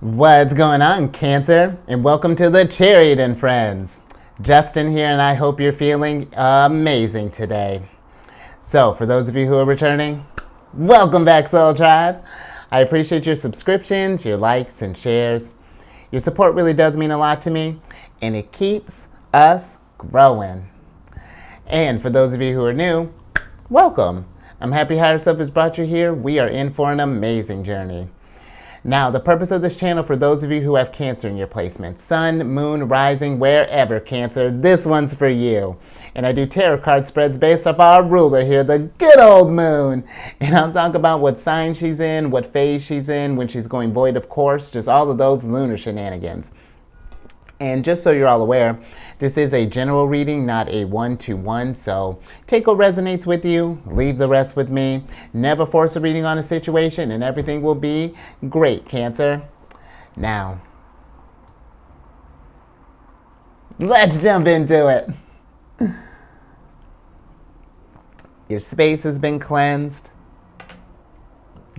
What's going on, Cancer? And welcome to the Chariot Friends. Justin here, and I hope you're feeling amazing today. So, for those of you who are returning, welcome back, Soul Tribe. I appreciate your subscriptions, your likes, and shares. Your support really does mean a lot to me, and it keeps us growing. And for those of you who are new, welcome. I'm happy Higher Self has brought you here. We are in for an amazing journey. Now, the purpose of this channel, for those of you who have Cancer in your placement, Sun, Moon, Rising, wherever, Cancer, this one's for you. And I do tarot card spreads based off our ruler here, the good old Moon. And I'll talk about what sign she's in, what phase she's in, when she's going void, of course, just all of those lunar shenanigans. And just so you're all aware, this is a general reading, not a one-to-one, so take what resonates with you, leave the rest with me. Never force a reading on a situation, and everything will be great, Cancer. Now, let's jump into it. Your space has been cleansed.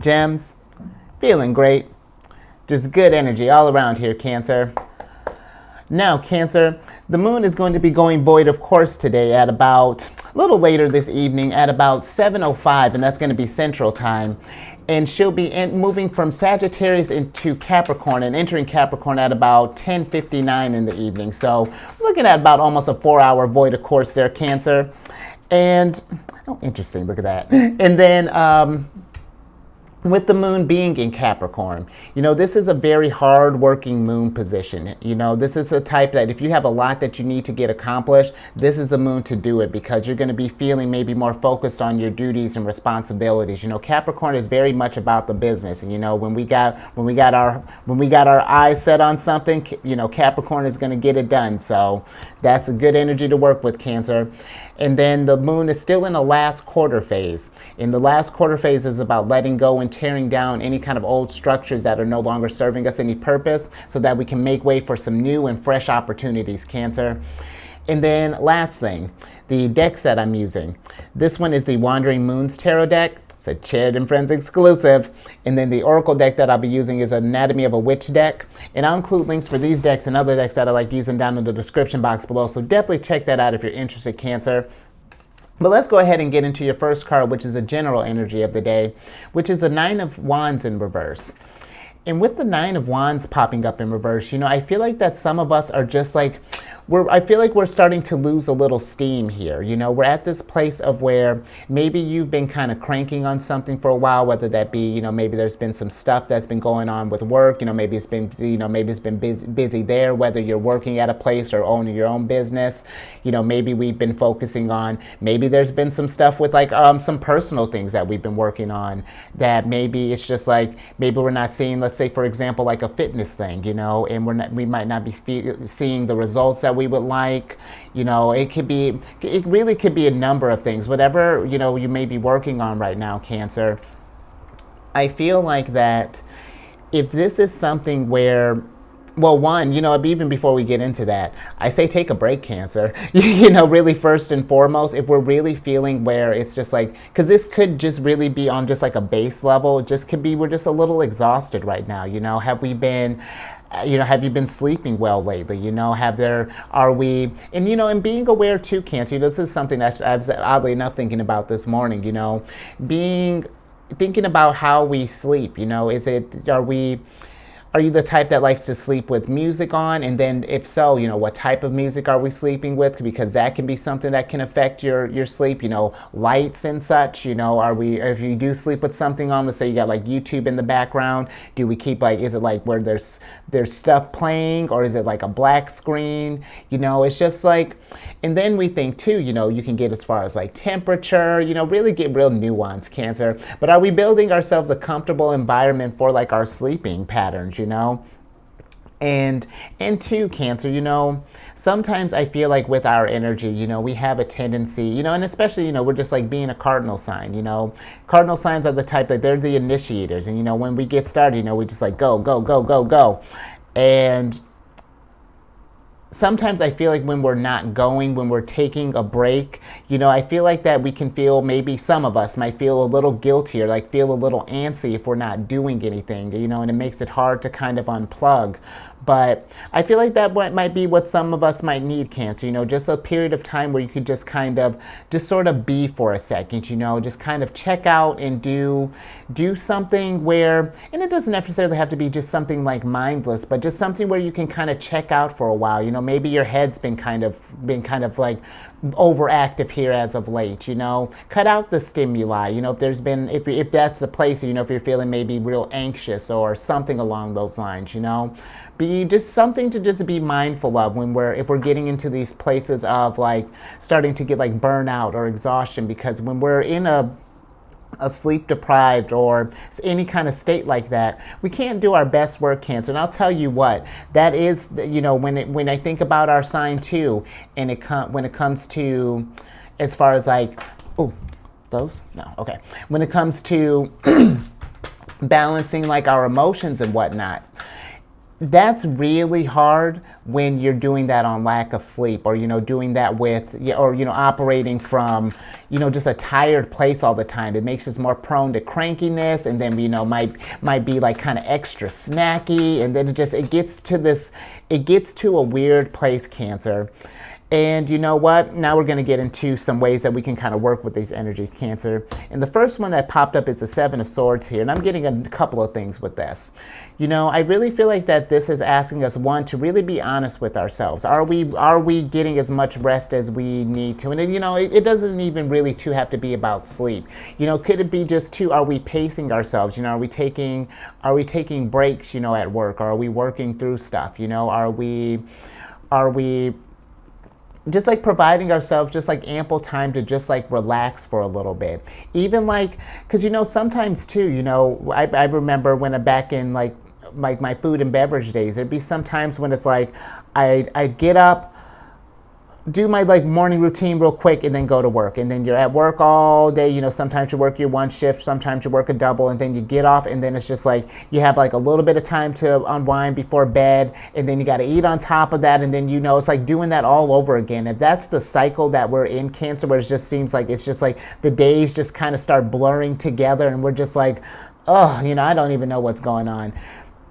Gems, feeling great. Just good energy all around here, Cancer. Now, Cancer, the moon is going to be going void, of course, today at about, a little later this evening, at about 7:05, and that's going to be Central Time. And she'll be moving from Sagittarius into Capricorn and entering Capricorn at about 10:59 in the evening. So we're looking at about almost a 4-hour void, of course, there, Cancer. And, oh, interesting, look at that. And then, with the moon being in Capricorn, this is a very hard-working moon position. This is a type that if you have a lot that you need to get accomplished, this is the moon to do it, because you're going to be feeling maybe more focused on your duties and responsibilities. Capricorn is very much about the business, and when we got our eyes set on something, Capricorn is going to get it done. So that's a good energy to work with, Cancer. And then the moon is still in the last quarter phase. And the last quarter phase is about letting go and tearing down any kind of old structures that are no longer serving us any purpose, so that we can make way for some new and fresh opportunities, Cancer. And then last thing, the decks that I'm using. This one is the Wandering Moons Tarot deck. It's a Chariot Friends exclusive. And then the Oracle deck that I'll be using is Anatomy of a Witch deck. And I'll include links for these decks and other decks that I like using down in the description box below. So definitely check that out if you're interested, Cancer. But let's go ahead and get into your first card, which is a general energy of the day, which is the Nine of Wands in reverse. And with the Nine of Wands popping up in reverse, I feel like that some of us are just like, I feel like we're starting to lose a little steam here. We're at this place of where maybe you've been kind of cranking on something for a while, whether that be, maybe there's been some stuff that's been going on with work, maybe it's been, busy there, whether you're working at a place or owning your own business. Maybe we've been focusing on, maybe there's been some stuff with like some personal things that we've been working on that maybe it's just like, maybe we're not seeing, let's say, for example, like a fitness thing, and we might not be seeing the results that we would like. It really could be a number of things. Whatever, you may be working on right now, Cancer, I feel like that if this is something where, well, one, even before we get into that, I say take a break, Cancer. Really first and foremost, if we're really feeling where it's just like, because this could just really be on just like a base level, just could be we're just a little exhausted right now. Have we been, have you been sleeping well lately? Are we, and being aware too, Cancer, this is something that I was oddly enough thinking about this morning, thinking about how we sleep, are you the type that likes to sleep with music on? And then if so, what type of music are we sleeping with? Because that can be something that can affect your sleep, lights and such, if you do sleep with something on, let's say you got like YouTube in the background, do we keep like, is it like where there's stuff playing, or is it like a black screen? It's just like, and then we think too, you can get as far as like temperature, really get real nuanced, Cancer. But are we building ourselves a comfortable environment for like our sleeping patterns, And two, Cancer, sometimes I feel like with our energy, we have a tendency, and especially, we're just like being a cardinal sign, Cardinal signs are the type that they're the initiators. And, when we get started, we just like go, go, go, go, go. And sometimes I feel like when we're not going, when we're taking a break, I feel like that we can feel, maybe some of us might feel a little guilty or like feel a little antsy if we're not doing anything, and it makes it hard to kind of unplug. But I feel like that might be what some of us might need, Cancer, just a period of time where you could just kind of, just sort of be for a second, just kind of check out and do something where, and it doesn't necessarily have to be just something like mindless, but just something where you can kind of check out for a while. Maybe your head's been kind of like overactive here as of late. Cut out the stimuli. If there's been, if that's the place, if you're feeling maybe real anxious or something along those lines. Be just something to just be mindful of if we're getting into these places of like starting to get like burnout or exhaustion, because when we're in a sleep deprived or any kind of state like that, we can't do our best work, Cancer. And I'll tell you what, that is, when I think about our sign too, and when it comes to, as far as like, oh, those? No, okay. When it comes to balancing like our emotions and whatnot, that's really hard when you're doing that on lack of sleep, or doing that with, or operating from just a tired place all the time. It makes us more prone to crankiness, and then might be like kind of extra snacky, and then it gets to a weird place, Cancer. And you know what? Now we're going to get into some ways that we can kind of work with these energy, Cancer. And the first one that popped up is the Seven of Swords here. And I'm getting a couple of things with this. I really feel like that this is asking us, one, to really be honest with ourselves. Are we getting as much rest as we need to? And it doesn't even really have to be about sleep. Could it be just two, are we pacing ourselves? Are we taking breaks, at work? Are we working through stuff? Are we just like providing ourselves just like ample time to just like relax for a little bit? Even like, because sometimes too, I remember when I'm back in like my food and beverage days, there'd be some times when it's like I'd get up, do my like morning routine real quick, and then go to work. And then you're at work all day. Sometimes you work your one shift, sometimes you work a double, and then you get off, and then it's just like you have like a little bit of time to unwind before bed, and then you got to eat on top of that, and then it's like doing that all over again. If that's the cycle that we're in, Cancer, where it just seems like it's just like the days just kind of start blurring together, and we're just like, oh, I don't even know what's going on.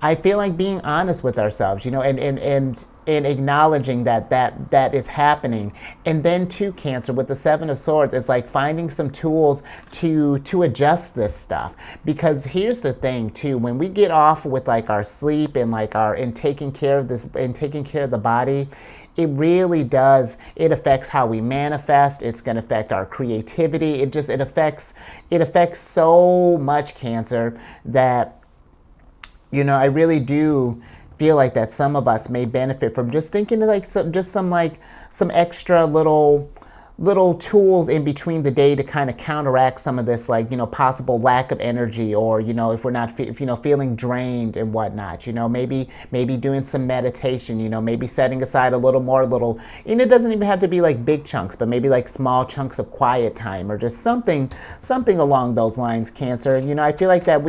I feel like being honest with ourselves, and acknowledging that is happening. And then too, Cancer, with the Seven of Swords, it's like finding some tools to adjust this stuff. Because here's the thing too, when we get off with like our sleep and like and taking care of the body, it really does. It affects how we manifest. It's going to affect our creativity. It affects so much, Cancer, that I really do feel like that some of us may benefit from just thinking of like some extra little tools in between the day to kind of counteract some of this, like, possible lack of energy, or, if we're not, feeling drained and whatnot, maybe doing some meditation, maybe setting aside a little more, and it doesn't even have to be like big chunks, but maybe like small chunks of quiet time, or just something along those lines, Cancer. I feel like that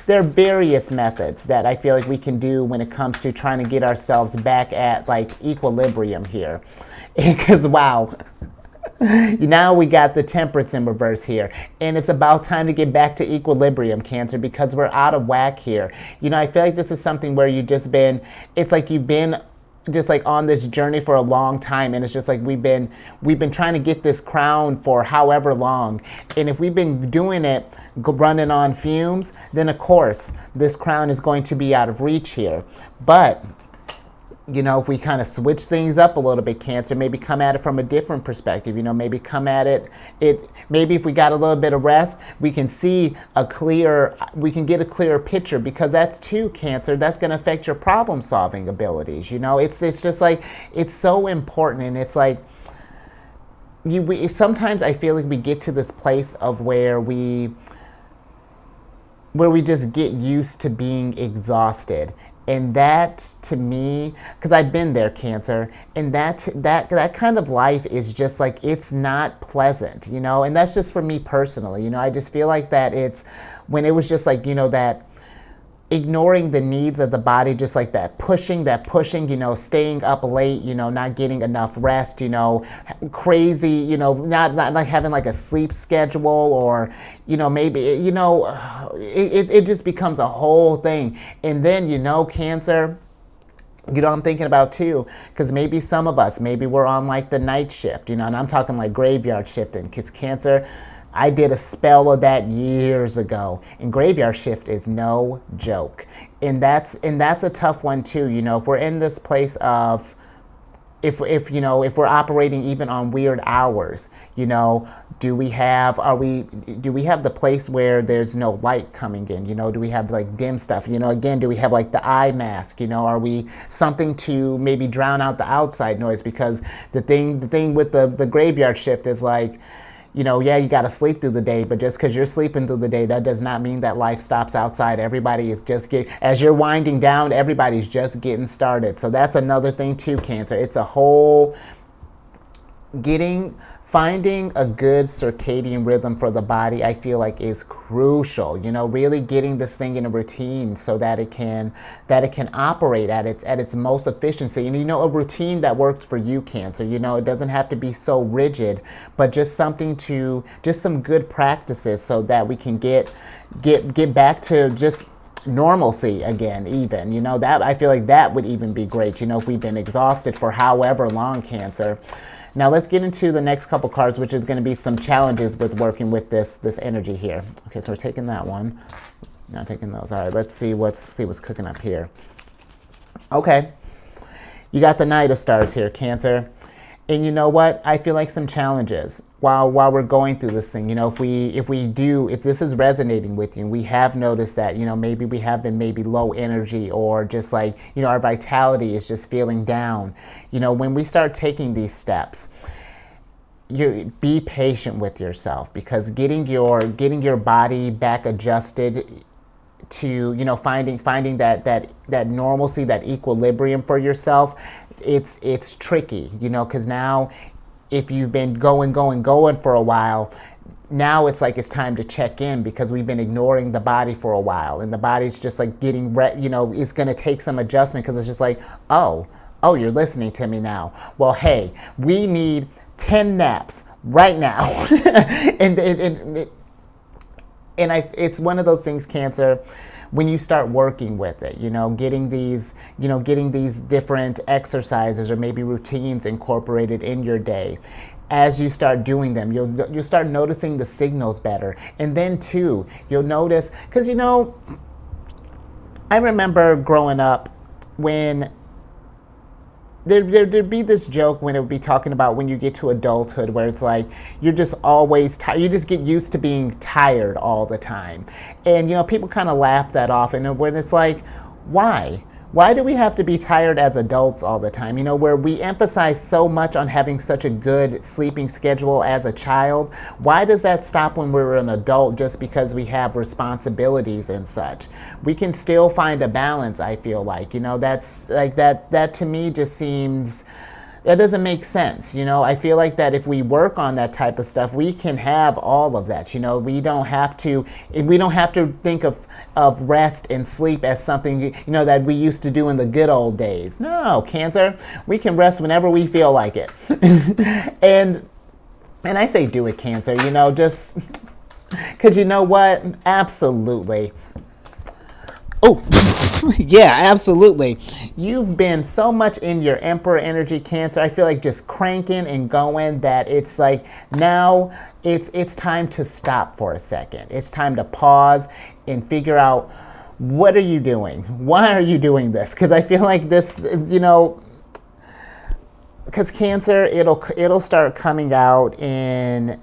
there are various methods that I feel like we can do when it comes to trying to get ourselves back at like equilibrium here. Because wow. Now we got the Temperance in reverse here, and it's about time to get back to equilibrium, Cancer, because we're out of whack here. I feel like this is something where you've been just like on this journey for a long time, and it's just like we've been trying to get this crown for however long, and if we've been doing it running on fumes, then of course this crown is going to be out of reach here. But if we kind of switch things up a little bit, Cancer, maybe come at it from a different perspective, maybe come at maybe if we got a little bit of rest, we can get a clearer picture, because that's too, Cancer, that's going to affect your problem solving abilities. It's just like, it's so important. And it's like, sometimes I feel like we get to this place of where we just get used to being exhausted. And that, to me, because I've been there, Cancer, and that kind of life is just like, it's not pleasant, and that's just for me personally. I just feel like that when it was just like, that ignoring the needs of the body, just like that pushing, staying up late, not getting enough rest, crazy, not like having like a sleep schedule, or, maybe, it just becomes a whole thing. And then, Cancer, I'm thinking about too, because maybe some of us, maybe we're on like the night shift, and I'm talking like graveyard shifting, because Cancer, I did a spell of that years ago, and graveyard shift is no joke. And that's a tough one too, if we're in this place of, if we're operating even on weird hours, do we have the place where there's no light coming in? Do we have like dim stuff? Again, do we have like the eye mask? Are we something to maybe drown out the outside noise? Because the thing with the graveyard shift is like, yeah, you got to sleep through the day, but just because you're sleeping through the day, that does not mean that life stops outside. Everybody is just as you're winding down, everybody's just getting started. So that's another thing too, Cancer. It's a whole finding a good circadian rhythm for the body, I feel like is crucial. Really getting this thing in a routine so that it can operate at its most efficiency. And a routine that works for you, Cancer. It doesn't have to be so rigid, but just some good practices so that we can get back to just normalcy again, even. That I feel like that would even be great. If we've been exhausted for however long, Cancer. Now let's get into the next couple cards, which is going to be some challenges with working with this energy here. Okay, so we're taking that one. Not taking those. All right, let's see what's cooking up here. Okay, you got the Knight of Stars here, Cancer. And you know what? I feel like some challenges while we're going through this thing. If this is resonating with you, and we have noticed that, maybe we have been maybe low energy, or just like, our vitality is just feeling down. When we start taking these steps, be patient with yourself, because getting your body back adjusted to, finding that normalcy, that equilibrium for yourself, it's tricky, because now if you've been going for a while, now it's like it's time to check in, because we've been ignoring the body for a while, and the body's just like getting it's going to take some adjustment, because it's just like, oh, you're listening to me now. Well, hey, we need 10 naps right now. It's one of those things, Cancer, when you start working with it, getting these different exercises or maybe routines incorporated in your day. As you start doing them, you'll start noticing the signals better. And then too, you'll notice, because I remember growing up when there'd be this joke when it would be talking about when you get to adulthood, where it's like you're just always tired. You just get used to being tired all the time. And, people kind of laugh that off. And when it's like, why? Why do we have to be tired as adults all the time? Where we emphasize so much on having such a good sleeping schedule as a child, why does that stop when we're an adult just because we have responsibilities and such? We can still find a balance, I feel like. That's like that to me just seems, that doesn't make sense. I feel like that if we work on that type of stuff, we can have all of that. We don't have to think of rest and sleep as something, that we used to do in the good old days. No, Cancer, we can rest whenever we feel like it. and I say do it, Cancer, just because you know what? Absolutely. Oh, yeah, absolutely. You've been so much in your Emperor energy, Cancer. I feel like just cranking and going that it's like now it's time to stop for a second. It's time to pause and figure out, what are you doing? Why are you doing this? Because I feel like this, because Cancer, it'll start coming out in,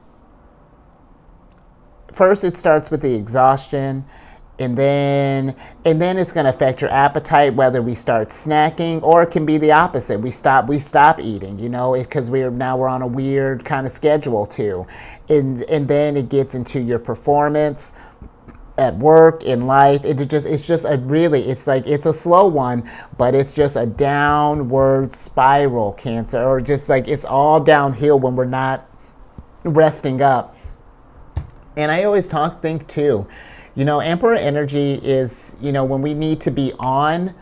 first it starts with the exhaustion. And then it's going to affect your appetite, whether we start snacking, or it can be the opposite. We stop eating, because we're on a weird kind of schedule too. And then it gets into your performance at work, in life. It's a slow one, but it's just a downward spiral, Cancer, or just like it's all downhill when we're not resting up. And I always think too, You know, Emperor energy is, you know, when we need to be on,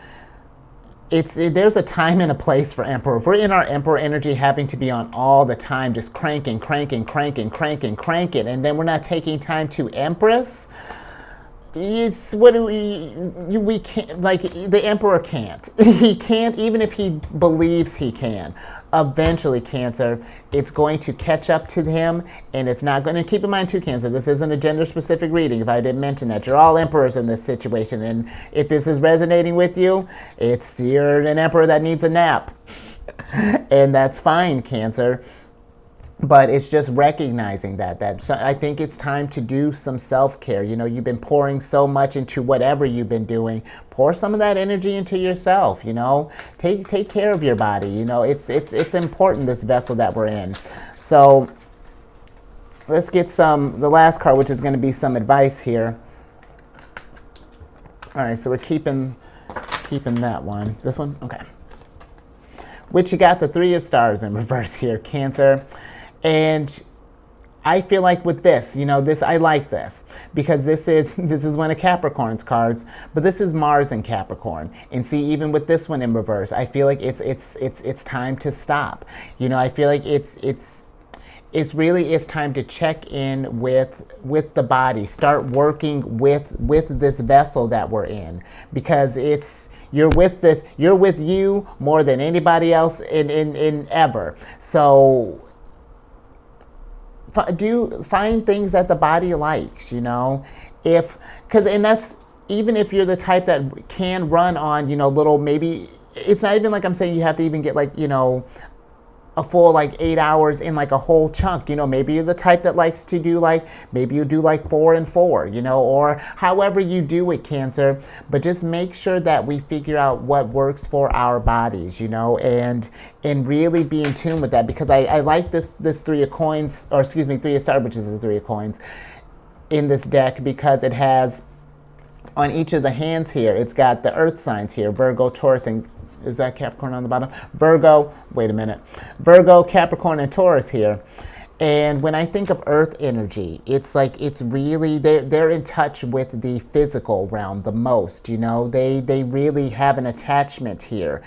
there's a time and a place for Emperor. If we're in our Emperor energy, having to be on all the time, just cranking, and then we're not taking time to Empress, it's what we can't, like, the Emperor can't. He can't, even if he believes he can. Eventually, Cancer, it's going to catch up to him, and it's not going to, keep in mind too, Cancer, this isn't a gender specific reading. If I didn't mention that, you're all emperors in this situation, and if this is resonating with you, you're an emperor that needs a nap. And that's fine, Cancer. But it's just recognizing that I think it's time to do some self-care. You know, you've been pouring so much into whatever you've been doing. Pour some of that energy into yourself, you know. Take care of your body. You know, it's important, this vessel that we're in. So let's get the last card, which is going to be some advice here. All right, so we're keeping that one. This one? Okay. Which you got the Three of Stars in reverse here, Cancer. And I feel like with this, you know, I like this because this is one of Capricorn's cards, but this is Mars in Capricorn. And see, even with this one in reverse, I feel like it's time to stop. You know, I feel like it's time to check in with the body. Start working with this vessel that we're in, because you're with you more than anybody else in ever. So find things that the body likes, you know, and that's, even if you're the type that can run on, you know, little, maybe it's not even like I'm saying you have to even get, like, you know, a full, like, 8 hours in, like, a whole chunk. You know, maybe you're the type that likes to do, like, maybe you do like 4 and 4, you know, or however you do it, Cancer. But just make sure that we figure out what works for our bodies, you know, and really be in tune with that, because I like this Three of Coins, or excuse me, Three of Stars, which is the Three of Coins in this deck, because it has on each of the hands here, it's got the earth signs here, Virgo, Taurus, and is that Capricorn on the bottom? Virgo, wait a minute. Virgo, Capricorn, and Taurus here. And when I think of earth energy, it's like, it's really, they're in touch with the physical realm the most, you know? They really have an attachment here.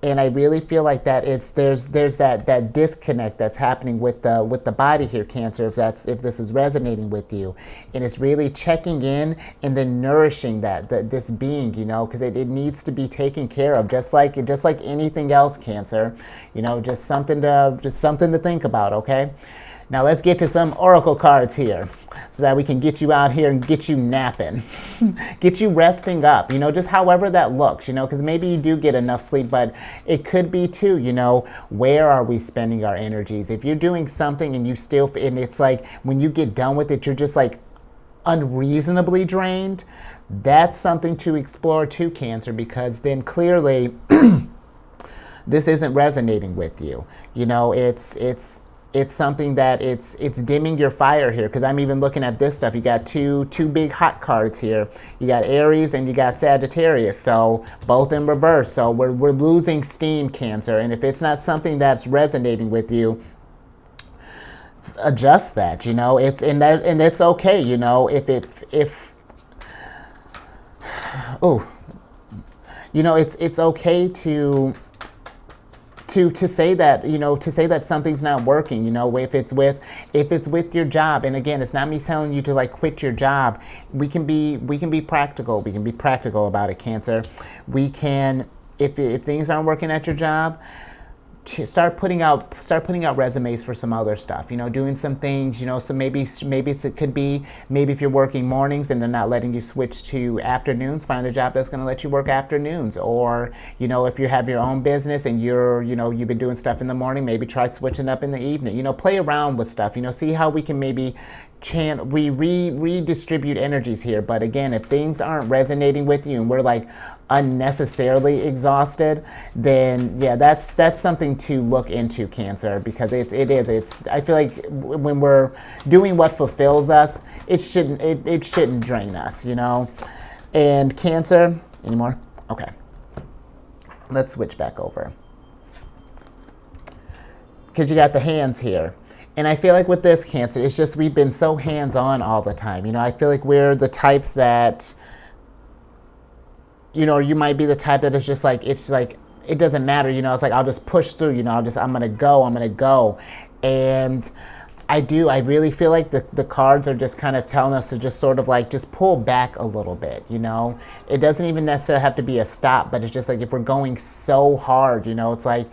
And I really feel like there's that disconnect that's happening with the body here, Cancer, if this is resonating with you. And it's really checking in and then nourishing this being, you know, because it needs to be taken care of, just like anything else, Cancer. You know, just something to think about, okay? Now let's get to some oracle cards here so that we can get you out here and get you napping, get you resting up, you know, just however that looks, you know, because maybe you do get enough sleep, but it could be too, you know, where are we spending our energies? If you're doing something and and it's like when you get done with it, you're just like unreasonably drained, that's something to explore too, Cancer, because then clearly this isn't resonating with you. You know, it's something that it's dimming your fire here, because I'm even looking at this stuff. You got two big hot cards here. You got Aries and you got Sagittarius, so both in reverse. So we're losing steam, Cancer, and if it's not something that's resonating with you, adjust that. You know, and it's okay. You know, you know, it's okay to say that, you know, to say that something's not working, you know, if it's with your job. And again, it's not me telling you to, like, quit your job. We can be practical. We can be practical about it, Cancer. We can, if things aren't working at your job, start putting out resumes for some other stuff, you know, doing some things, you know. So maybe it could be, maybe if you're working mornings and they're not letting you switch to afternoons, find a job that's going to let you work afternoons. Or, you know, if you have your own business and you've been doing stuff in the morning, maybe try switching up in the evening, you know. Play around with stuff, you know, see how we can maybe redistribute energies here. But again, if things aren't resonating with you and we're like unnecessarily exhausted, then yeah, that's something to look into, Cancer, because it's I feel like when we're doing what fulfills us, it shouldn't drain us, you know. And Cancer, anymore? Okay, let's switch back over, because you got the hands here. And I feel like with this Cancer, it's just we've been so hands-on all the time. You know, I feel like we're the types that, you know, you might be the type that is just like, it's like, it doesn't matter, you know, it's like, I'll just push through, you know, I'm gonna go. And I really feel like the cards are just kind of telling us to just sort of like, just pull back a little bit, you know? It doesn't even necessarily have to be a stop, but it's just like, if we're going so hard, you know, it's like,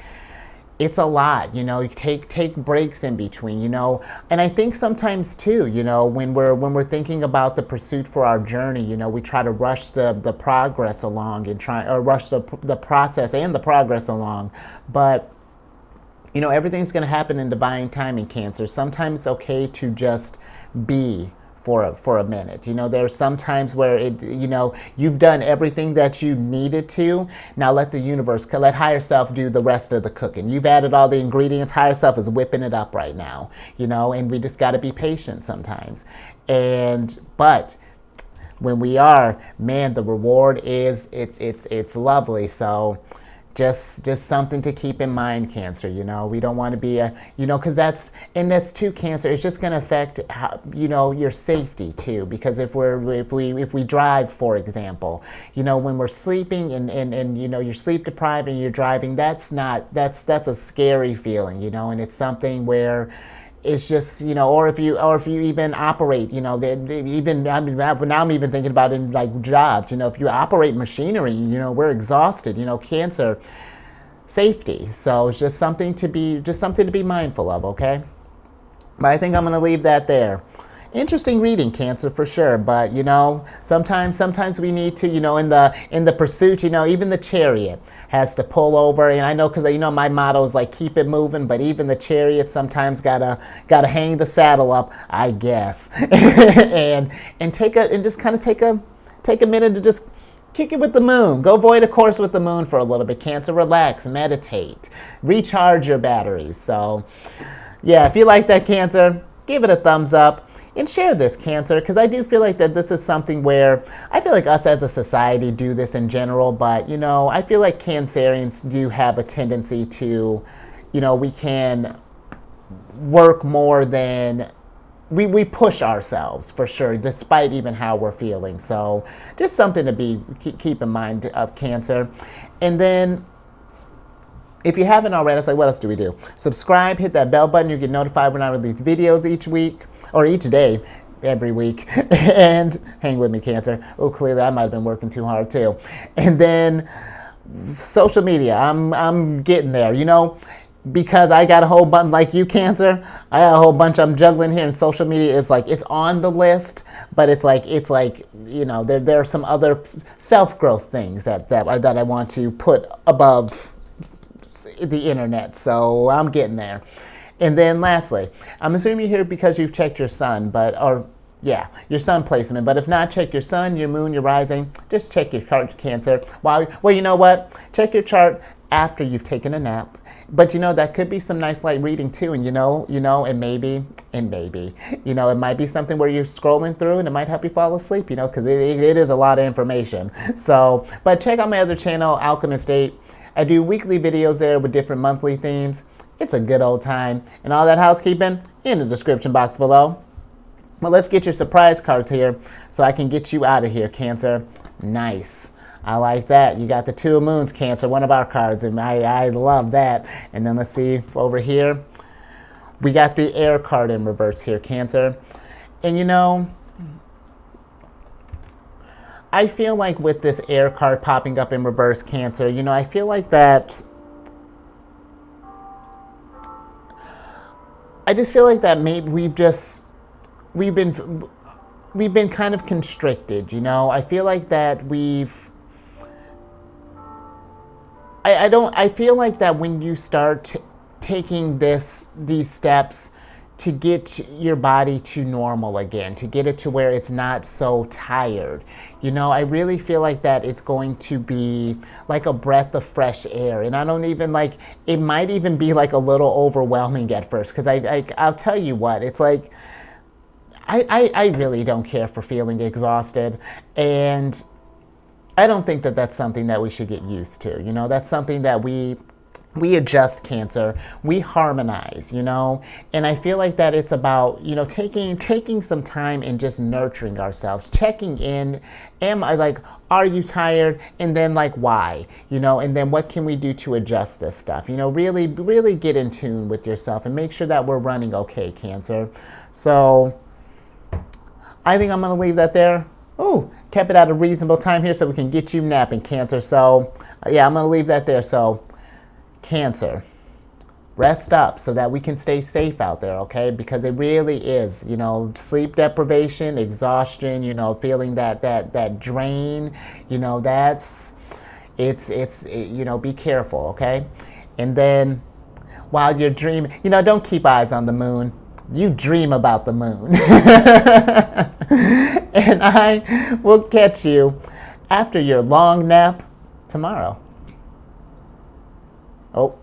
it's a lot, you know. You take breaks in between, you know. And I think sometimes too, you know, when we're thinking about the pursuit for our journey, you know, we try to rush the progress along and rush the process and the progress along. But you know, everything's going to happen in divine timing, Cancer. Sometimes it's okay to just be for a minute. You know, there's some times where it, you know, you've done everything that you needed to. Now let the universe, let higher self do the rest of the cooking. You've added all the ingredients. Higher self is whipping it up right now, you know, and we just got to be patient sometimes. But when we are, man, the reward is, it's lovely. So just something to keep in mind, Cancer. You know, we don't want to be you know, because that's too, Cancer. It's just going to affect how, you know, your safety too. Because if we drive, for example, you know, when we're sleeping and you know, you're sleep deprived and you're driving, that's a scary feeling, you know, and it's something where it's just, you know, or if you even operate, you know, now I'm even thinking about in like jobs, you know, if you operate machinery, you know, we're exhausted, you know, Cancer, safety. So it's just something to be mindful of, okay? But I think I'm going to leave that there. Interesting reading, Cancer, for sure. But you know, sometimes we need to, you know, in the pursuit, you know, even the Chariot has to pull over. And I know, because you know my motto is like, keep it moving. But even the Chariot sometimes gotta hang the saddle up, I guess, and just kind of take a minute to just kick it with the moon. Go void a course with the moon for a little bit, Cancer. Relax, meditate, recharge your batteries. So yeah, if you like that, Cancer, give it a thumbs up. And share this, Cancer, because I do feel like that this is something where I feel like us as a society do this in general, but, you know, I feel like Cancerians do have a tendency to, you know, we can work more than we push ourselves, for sure, despite even how we're feeling. So just something to keep in mind of, Cancer. And then, if you haven't already, it's like, what else do we do? Subscribe, hit that bell button. You get notified when I release videos each week, or each day, every week. And hang with me, Cancer. Oh, clearly I might have been working too hard too. And then social media, I'm getting there, you know, because I got a whole bunch, like you, Cancer, I got a whole bunch I'm juggling here, and social media is like, it's on the list, but it's like, you know, there are some other self-growth things that I want to put above the internet. So I'm getting there. And then lastly, I'm assuming you're here because you've checked your sun, your sun placement. But if not, check your sun, your moon, your rising. Just check your chart, Cancer. Well, you know what? Check your chart after you've taken a nap. But you know, that could be some nice light reading too. And you know, and maybe, you know, it might be something where you're scrolling through and it might help you fall asleep, you know, because it is a lot of information. So, but check out my other channel, Alchemist 8. I do weekly videos there with different monthly themes. It's a good old time. And all that housekeeping in the description box below. Well, let's get your surprise cards here so I can get you out of here, Cancer. Nice. I like that. You got the Two of Moons, Cancer, one of our cards, and I love that. And then let's see over here. We got the Air card in reverse here, Cancer. And you know, I feel like with this Air card popping up in reverse, Cancer, you know, I feel like that, I just feel like that maybe we've been kind of constricted, you know. I feel like that I feel like that when you start taking these steps to get your body to normal again, to get it to where it's not so tired, you know, I really feel like that it's going to be like a breath of fresh air. And I don't even like, it might even be like a little overwhelming at first, because I'll tell you what, it's like, I really don't care for feeling exhausted, and I don't think that that's something that we should get used to. You know, that's something that we we adjust, Cancer. We harmonize, and I feel like that it's about, taking some time and just nurturing ourselves, checking in. Are you tired? And then why, and then what can we do to adjust this stuff? Really, really get in tune with yourself and make sure that we're running okay, Cancer. So I think I'm going to leave that there. Oh, kept it at a reasonable time here so we can get you napping, Cancer. So yeah, I'm going to leave that there. So Cancer, rest up so that we can stay safe out there, okay? Because it really is, sleep deprivation, exhaustion, feeling that drain, be careful, okay? And then while you're dreaming, don't keep eyes on the moon. You dream about the moon. And I will catch you after your long nap tomorrow. Oh.